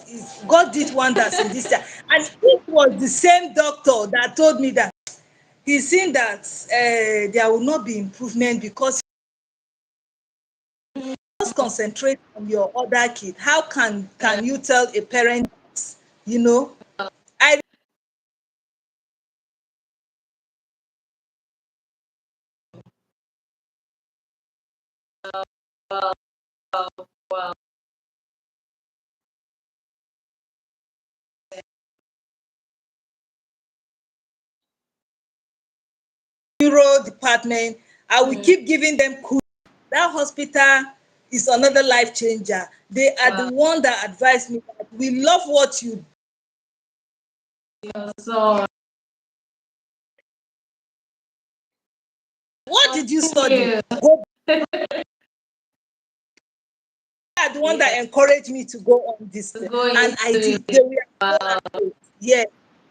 did wonders in this time. And it was the same doctor that told me that he's seen that there will not be improvement because Mm. just concentrate on your other kid. How can you tell a parent that, you know? I Wow. neuro department, I will Mm. keep giving them cool. That hospital is another life changer. They are the Wow. one that advised me that we love what you. So, What did you thank study? you. Go. They are the one that Yeah. encouraged me to go on this To thing, go and I into did. They it. were so Wow. accurate. Yeah,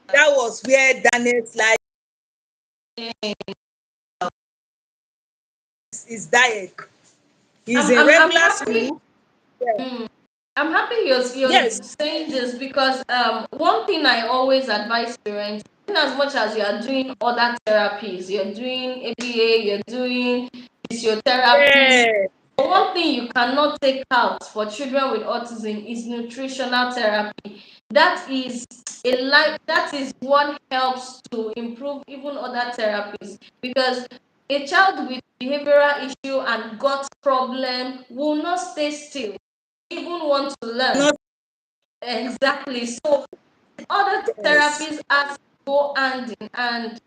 that was where Daniel's life is diet. He's in I'm regular happy. school. Yeah. Mm. I'm happy you're Yes. saying this because one thing I always advise parents in as much as you are doing other therapies, you're doing ABA, you're doing physiotherapy, Yeah. one thing you cannot take out for children with autism is nutritional therapy. That is that is what helps to improve even other therapies, because a child with behavioral issue and gut problem will not stay still, even want to learn. Not Exactly. So other yes. therapies as go hand in hand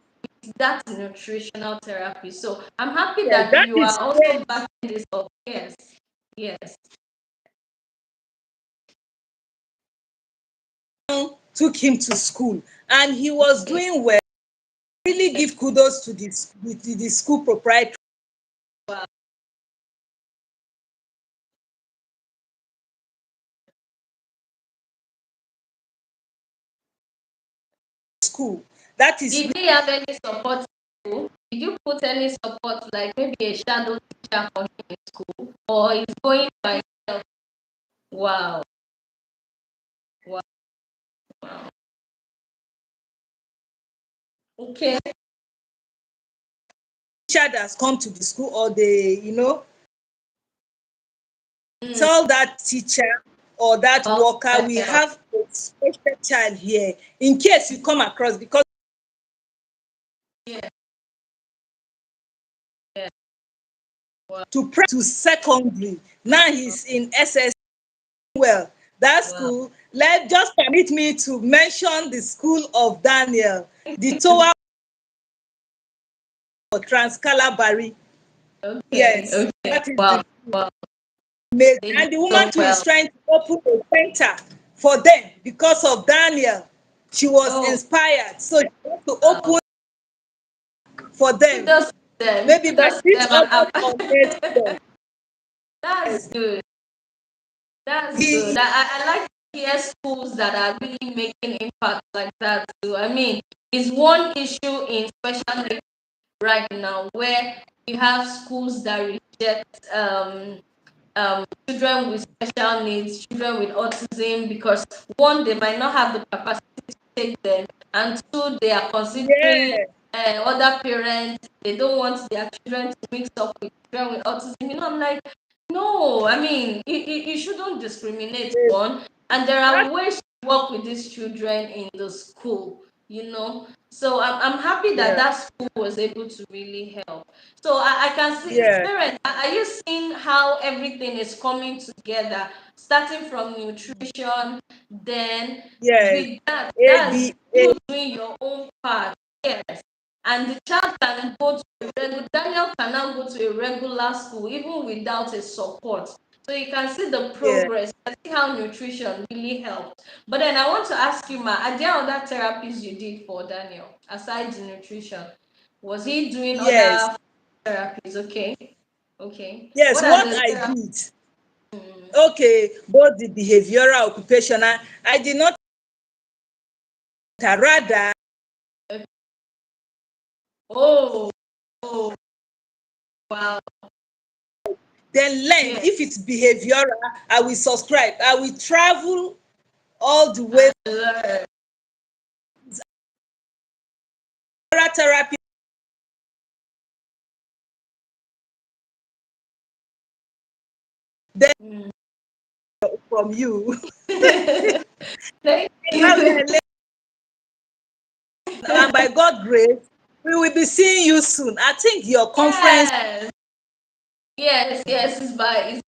with that nutritional therapy. So I'm happy Yes, that that you are is also backing this up. Yes. Yes. great. Took him to school and he was Okay. doing well. Really give kudos to the school proprietor Wow. school. That is Did he have any support in school? Did you put any support, like maybe a shadow teacher for him in school? Or he's going by himself? Wow. Wow. Wow. Okay. teacher that's come to the school or they, Mm. tell that teacher or that Oh, worker we yeah. have a special child here in case you come across because Yeah. Yeah. Wow. to secondary. Now he's in SS. Well, that Wow. school, let just permit me to mention the school of Daniel, the Tower for Transcalabari. Okay. Yes, Okay. that is the Wow. Wow. amazing. They did And the so woman too is well. trying to open a center for them because of Daniel. She was Oh, inspired, so she wants to wow. open for them. Kudos to them. Maybe by Kudos to this them. And August or next year. that's Yes. good. That's good. He I like to hear schools that are really making impact like that too. I mean, it's one issue in special needs right now where you have schools that reject children with special needs, children with autism, because one, they might not have the capacity to take them, and two, they are considering yeah, other parents. They don't want their children to mix up with children with autism. I'm like, no, I mean, you shouldn't discriminate one, and there that are ways to work with these children in the school. So I'm happy that yeah, that school was able to really help. So I can see yeah, parents. Are you seeing how everything is coming together, starting from nutrition, then yes. with that, that's ABA, you doing your own part. Yes. And the child can go to Daniel can now go to a regular school even without a support. So you can see the yeah, progress, and see how nutrition really helped. But then I want to ask you, Ma, are there other therapies you did for Daniel aside the nutrition? Was he doing yes, other therapies? Okay. Okay. yes. What are What the I therapies? did, okay, both the behavioral, occupational, I did not rather Oh, oh, wow. then learn. Yeah. If it's behavioral, I will subscribe. I will travel all the way I learned. for therapy. Then Mm. from you. Thank Now we you. are learning, and by God grace, we will be seeing you soon. I think your conference Yes. Yes, it's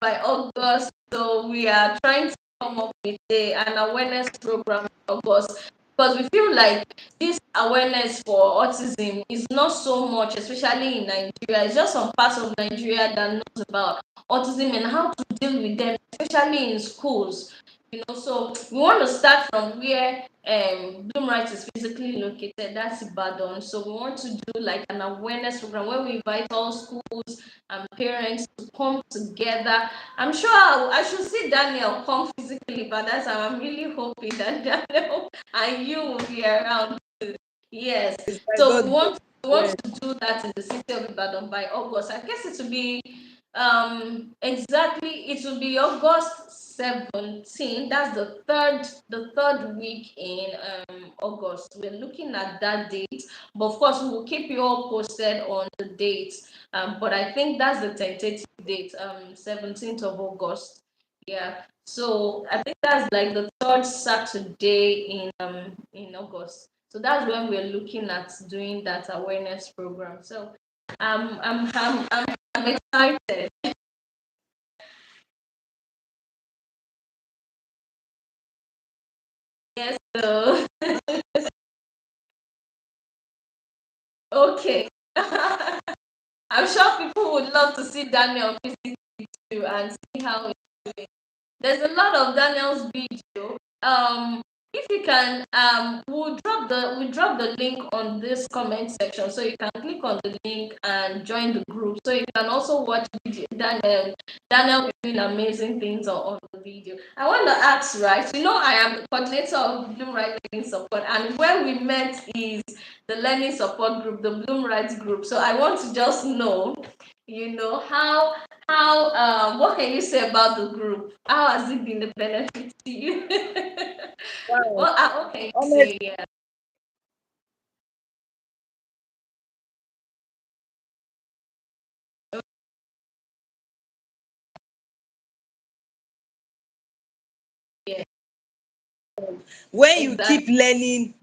by August. So we are trying to come up with an awareness program in August, because we feel like this awareness for autism is not so much, especially in Nigeria. It's just some parts of Nigeria that knows about autism and how to deal with them, especially in schools. So we want to start from where Bloom Right is physically located. That's Ibadan. So we want to do like an awareness program where we invite all schools and parents to come together. I'm sure I should see Daniel come physically, but that's how I'm really hoping that Daniel and you will be around too. Yes. is by So we God want we grace. want to do that in the city of Ibadan by August. I guess it will be Exactly, it will be August 17. That's the third week in August. We're looking at that date, but of course we will keep you all posted on the dates. But I think that's the tentative date, 17th of August. Yeah. So I think that's like the third Saturday in August. So that's when we're looking at doing that awareness program. So I'm excited. Yes, so okay. I'm sure people would love to see Daniel physically too and see how it's doing. There's a lot of Daniel's video. If you can, we'll drop the link on this comment section, so you can click on the link and join the group. So you can also watch video Daniel doing amazing things on the video. I want to ask, right? I am the coordinator of Bloom Right Learning Support, and where we met is the Learning Support Group, the Bloom Right group. So I want to just know, how what can you say about the group? How has it been a benefit to you? Wow. What can you Honestly, say? Yeah. Yeah. when you Exactly. keep learning,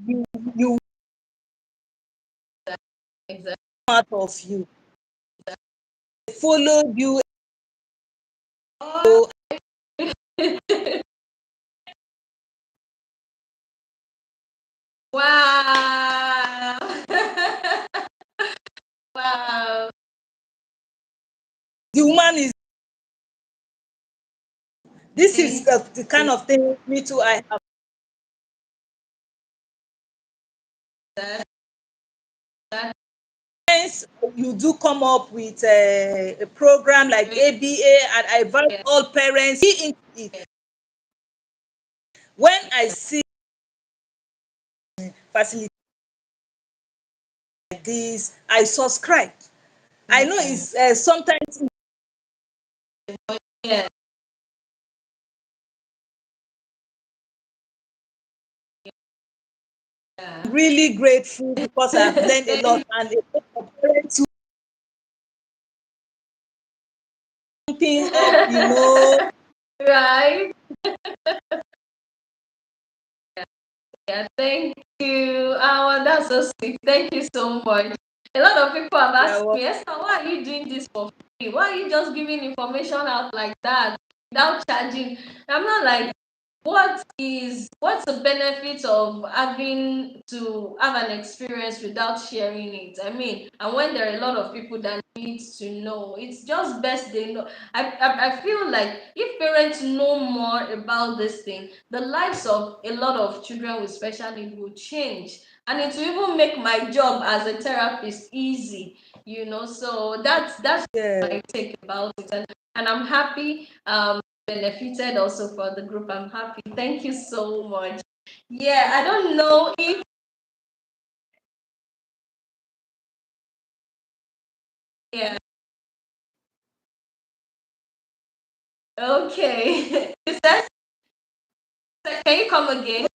you Exactly. out of you. Follow you. Oh. Wow. Wow. The woman is. This is Thank the kind you. of thing me too. I have. That, that Hence, you do come up with a program like great. ABA, and I invite Yeah. all parents be into it. When I see facility like this, I subscribe. I know Mm. it's sometimes Yeah. Yeah. really grateful because I've learned a lot, Thank and a lot of parents jumping up, right. Yeah, thank you. That's so sweet. Thank you so much. A lot of people have yeah, asked well, me, Esther, why are you doing this for free? Why are you just giving information out like that without charging? I'm not like, what's the benefit of having to have an experience without sharing it? I mean, and when there are a lot of people that need to know, it's just best they know. I feel like if parents know more about this thing, the lives of a lot of children with special needs will change, and it will even make my job as a therapist easy. So that's yeah. my take about it, and I'm happy benefited also for the group. I'm happy. Thank you so much. Yeah, I don't know if yeah. Okay. Is that can you come again?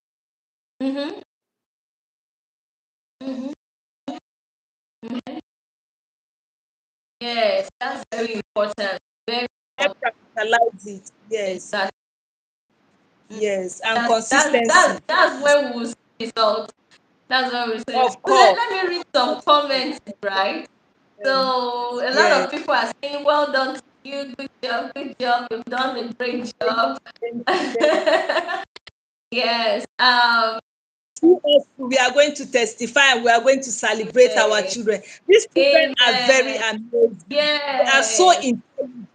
Mm-hmm. Mm-hmm. Yes, that's very important. Very Help important. practicalize it. Yes, Exactly. yes, and That's consistency. where we'll see results. That's what we say. Of Let, course. let me read some comments, right? Yeah. So a lot Yeah. of people are saying, well done to you, good job, you've done a great Thank job. you. Thank you. Thank Yes. you. We are going to testify and we are going to celebrate our Amen. children. These children are very Amen. amazing. They are so Yes. intelligent.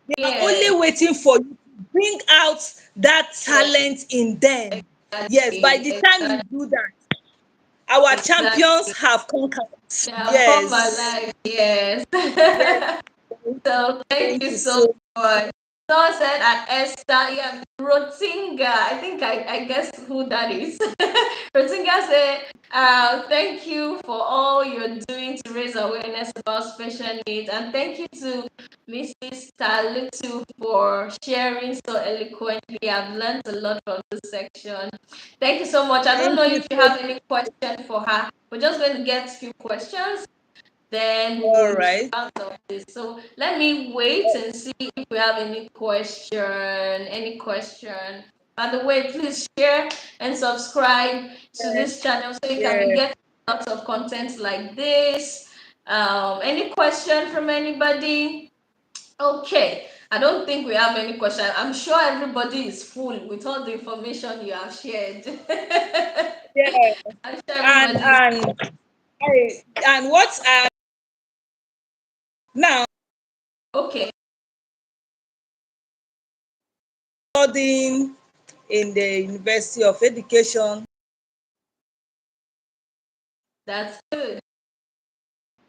They are only Yes. waiting for you to bring out that Yes. talent in them. Yes, by Exactly. the time you Exactly. do that, our champions Exactly. have conquered. They have come Yes. alive. Yes. Yes. So thank Thank you you so so much. Someone said at Esther, yeah, Rotinga. I think I guess who that is. Rotinga said Thank you for all you're doing to raise awareness about special needs, and thank you to Mrs Talutu for sharing so eloquently. I've learned a lot from this section. Thank you so much. I don't Thank know you if you so have any question for her. We're just going to get a few questions, then we All would right. round up this. So let me wait and see if we have any question. Any question? By the way, please share and subscribe to this channel so you can be Yeah. getting lots of content like this. Any question from anybody? Okay, I don't think we have any question. I'm sure everybody is full with all the information you have shared. Yeah. I'm sure And everybody is and and what now okay. studying in the University of Education That's good.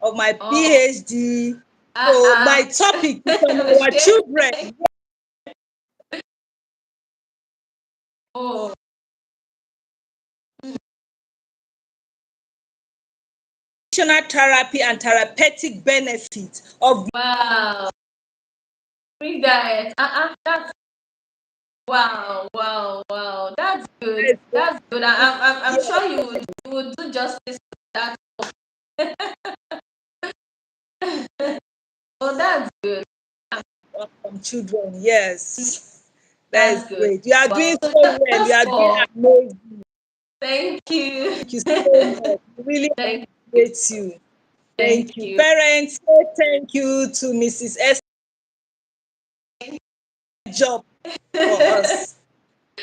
of my Oh, PhD. So my topic is on our shame. children. Oh, Nutritional therapy and therapeutic benefits of wow. Free diet. That's wow, wow, wow. That's good. That's good. I'm yeah, sure you would do justice to that. Oh, that's good. from children. Yes, that is That's good. great. You are Wow. doing So so well. You just are doing for amazing. thank you. Thank you so much. We really Thank you. appreciate you. Thank Thank you, you. parents. Say thank you to Mrs. S. Job for us.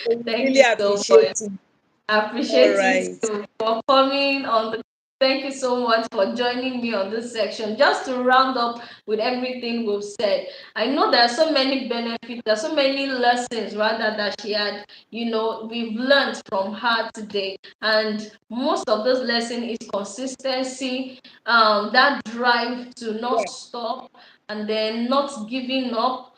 So we Thank really you so much. appreciate it. I All appreciate you right. too for coming on the. Thank you so much for joining me on this section. Just to round up with everything we've said, I know there are so many benefits, there are so many lessons rather that she had, we've learned from her today. And most of those lessons is consistency, that drive to not Yeah. stop and then not giving up.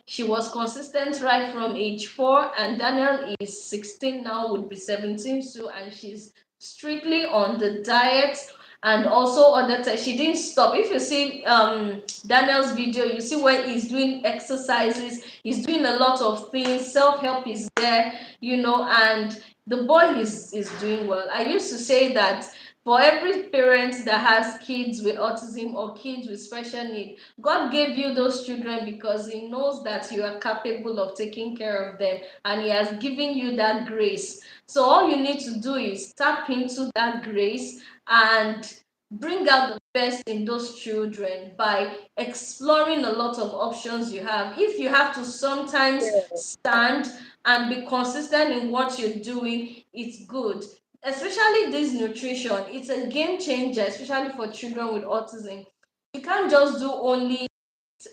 She was consistent right from age 4, and Daniel is 16 now, would be 17 soon, and she's strictly on the diet. And also on the she didn't stop. If you see Daniel's video, you see where he's doing exercises, he's doing a lot of things, self-help is there, and the boy is doing well. I used to say that for every parent that has kids with autism or kids with special needs, God gave you those children because He knows that you are capable of taking care of them, and He has given you that grace. So all you need to do is tap into that grace and bring out the best in those children by exploring a lot of options you have. If you have to sometimes Yeah. stand and be consistent in what you're doing, it's good. Especially this nutrition, it's a game changer, especially for children with autism. You can't just do only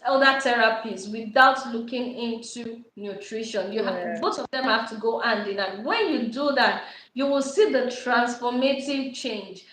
other therapies without looking into nutrition. You have Yeah. both of them have to go hand in hand. When you do that, you will see the transformative change.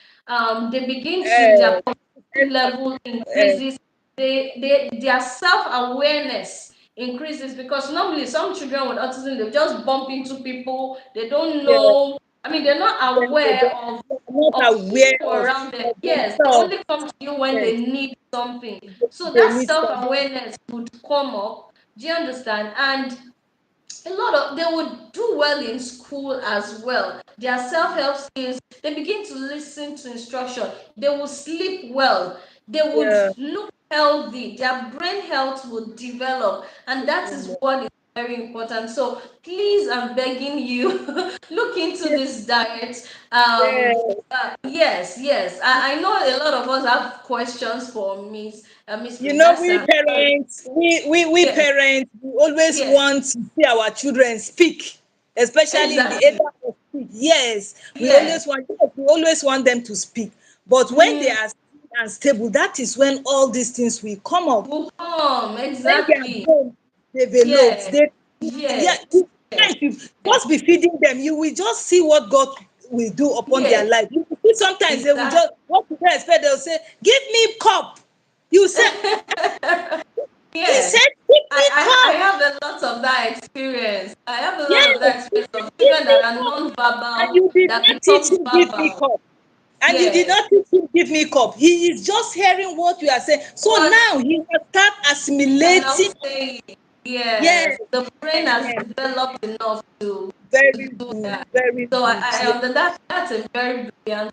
They begin to their Uh, cognitive level increases. Their self-awareness increases, because normally some children with autism, they just bump into people they don't yeah. know. I mean, they're not They aware don't, of they are not aware people around them. of Yes, they themselves. only come to you when Yes. they need something. So They that need some. self-awareness would come up. Do you understand? And a lot of they would do well in school as well. Their self-help skills, they begin to listen to instruction, they will sleep well, they would Yeah. look healthy, their brain health would develop, and that is what is very important. So please, I'm begging you, look into this diet. Yeah. Yes, I know a lot of us have questions for Miss You know, we Vanessa. parents, we Yes, parents, we always yes, want to see our children speak, especially in the area exactly. of speak. Yes, Yes. we always want them to speak. But when they Mm, are stable, that is when all these things will come up. will come When their exactly. brain develops, Yes, they yeah, yes, yes, sometimes you yes, just be feeding them, you will just see what God will do upon their yes, life. You will see sometimes they will exactly. just what you expect, they'll say, give me cup. You say He Yes. said, "Give I, me I, I cup." have a lot of that experience. I have a lot Yes, of that he experience said, of "Give children me that are cup." And non-verbal you did that not teach becomes him, "Give me verbal. cup." And you did Yes. not teach him, "Give me cup." He is just hearing what you are saying. So What now he has start you're now assimilating. saying, Yes, yes, the brain has eh, developed enough to very do good, that. very So good. I Yeah, understand that's a very brilliant.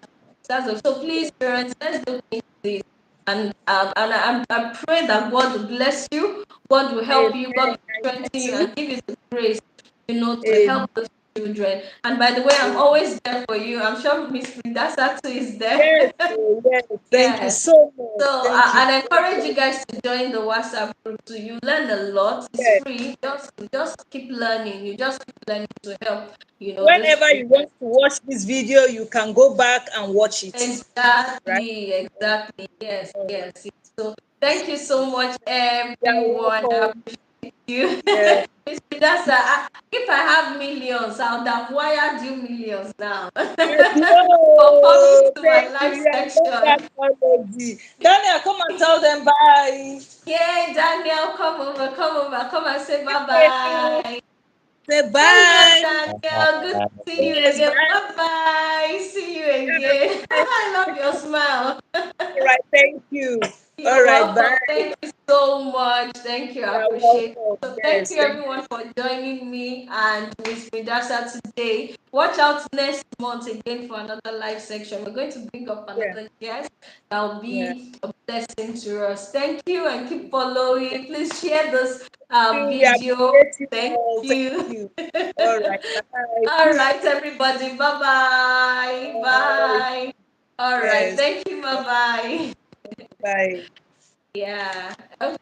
So please, parents, let's look into this. I pray that God will bless you, God will help you, God amen. will I strengthen you, too. and give you the grace, to Amen. help those children. And by the way, I'm always there for you. I'm sure Miss Dasa too is there. Yes, oh, yes. Thank you Yes. so much. So Thank you I so encourage much. you guys to join the WhatsApp group. So you learn a lot. It's Yes. free. Just keep learning. You just keep learning to help. These Whenever you children. want to watch this video, you can go back and watch it. Right? Exactly. Yes, All yes, right. yes. So thank you so much, You're everyone. I welcome. appreciate you. Yeah. Miss Pidasa, if I have millions, I would have wired you millions now for coming Oh, to my thank you. live You have done that section. already. Daniel, come and tell them bye. Yay, Daniel, come over, come and say bye Okay. bye. Say Hello, bye. Daniel. Good to see you Yes, again. bye. Bye bye. See you Yeah, again. bye. I love your smile. All right. Thank you. All You're right. welcome. Bye. Thank you so much. Thank you. I You're appreciate it. welcome. So thank Yes. you Thank everyone for joining me and Miss Midasha today. Watch out next month again for another live section. We're going to bring up you. Yeah. another guest that will Yeah. be a blessing to us. Thank you and keep following. Please share this We video. appreciate you Thank all. Thank you. you. All right. Bye. All right, everybody. Bye bye. Bye. Bye. All right. Yes. Thank you. Bye bye. Bye. Yeah. Okay.